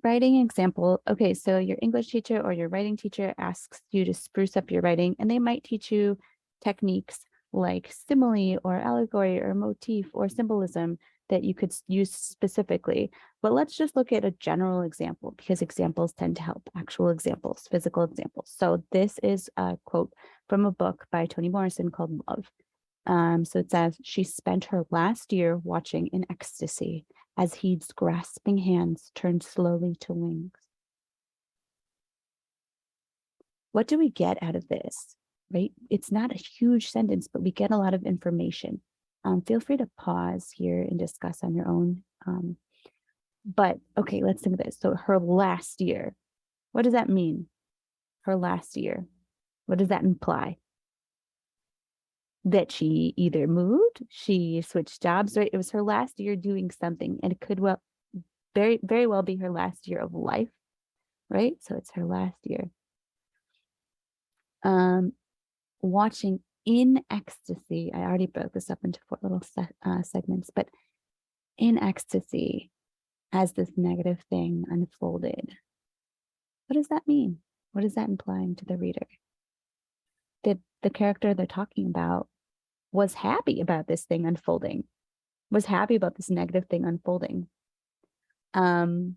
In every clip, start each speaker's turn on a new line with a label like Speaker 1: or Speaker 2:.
Speaker 1: Writing example. Okay, so your English teacher or your writing teacher asks you to spruce up your writing, and they might teach you techniques like simile or allegory or motif or symbolism that you could use specifically. But let's just look at a general example because examples tend to help, actual examples, physical examples. So this is a quote from a book by Toni Morrison called Love. So it says, she spent her last year watching in ecstasy as Heed's grasping hands turned slowly to wings. What do we get out of this, right? It's not a huge sentence, but we get a lot of information. Feel free to pause here and discuss on your own. But okay, let's think of this. So her last year, what does that mean? Her last year, what does that imply? That she either moved, she switched jobs, right? It was her last year doing something, and it could very, very well be her last year of life, right? So it's her last year. Watching in ecstasy. I already broke this up into 4 little segments, but in ecstasy as this negative thing unfolded. What does that mean? What is that implying to the reader? That the character they're talking about was happy about this thing unfolding, was happy about this negative thing unfolding. Then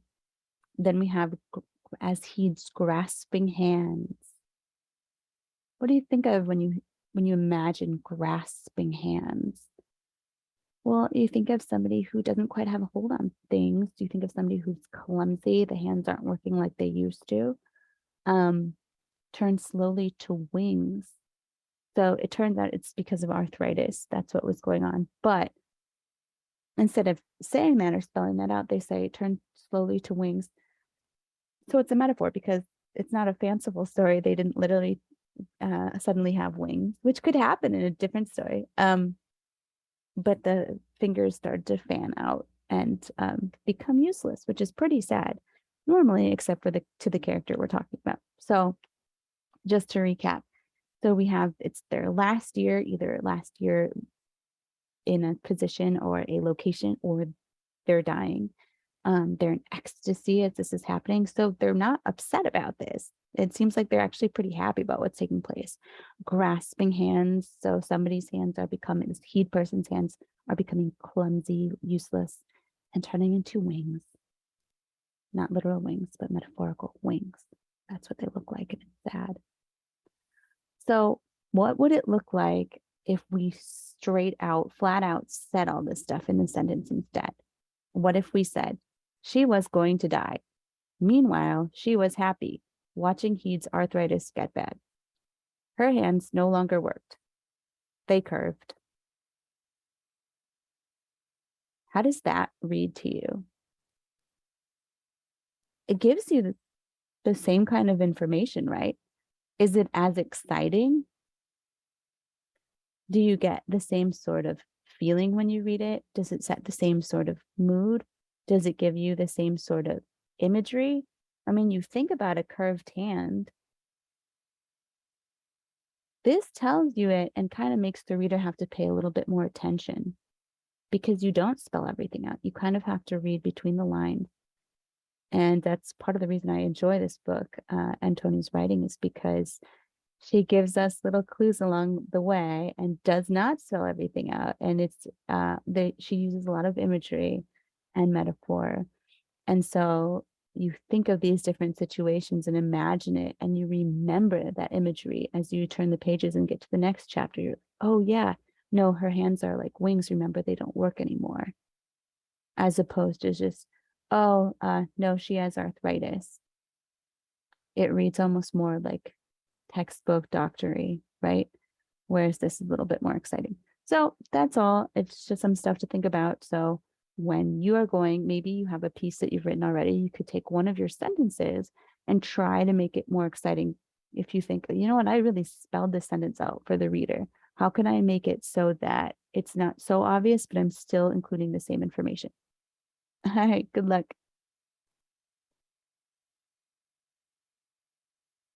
Speaker 1: we have as he's grasping hands. What do you think of when you imagine grasping hands? Well, you think of somebody who doesn't quite have a hold on things. Do you think of somebody who's clumsy? The hands aren't working like they used to. Turn slowly to wings. So it turns out it's because of arthritis. That's what was going on. But instead of saying that or spelling that out, they say turn slowly to wings. So it's a metaphor because it's not a fanciful story. They didn't literally suddenly have wings, which could happen in a different story. But the fingers started to fan out and become useless, which is pretty sad normally, except for to the character we're talking about. So just to recap, so we have, it's their last year, either last year in a position or a location, or they're dying. They're in ecstasy as this is happening. So they're not upset about this. It seems like they're actually pretty happy about what's taking place. Grasping hands. So somebody's hands are becoming, this Heed person's hands are becoming clumsy, useless, and turning into wings. Not literal wings, but metaphorical wings. That's what they look like, and it's sad. So what would it look like if we straight out, flat out said all this stuff in the sentence instead? What if we said, she was going to die. Meanwhile, she was happy, watching Heed's arthritis get bad. Her hands no longer worked. They curved. How does that read to you? It gives you the same kind of information, right? Is it as exciting? Do you get the same sort of feeling when you read it? Does it set the same sort of mood? Does it give you the same sort of imagery? I mean, you think about a curved hand. This tells you it and kind of makes the reader have to pay a little bit more attention because you don't spell everything out. You kind of have to read between the lines. And that's part of the reason I enjoy this book and Toni's writing, is because she gives us little clues along the way and does not spell everything out. And it's she uses a lot of imagery and metaphor. And so you think of these different situations and imagine it, and you remember that imagery as you turn the pages and get to the next chapter. You're like, oh yeah, no, her hands are like wings. Remember, they don't work anymore. As opposed to just, oh, no, she has arthritis. It reads almost more like textbook doctory, right? Whereas this is a little bit more exciting. So that's all. It's just some stuff to think about. So when you are going, maybe you have a piece that you've written already, you could take one of your sentences and try to make it more exciting. If you think, you know what, I really spelled this sentence out for the reader. How can I make it so that it's not so obvious, but I'm still including the same information? All right, good luck.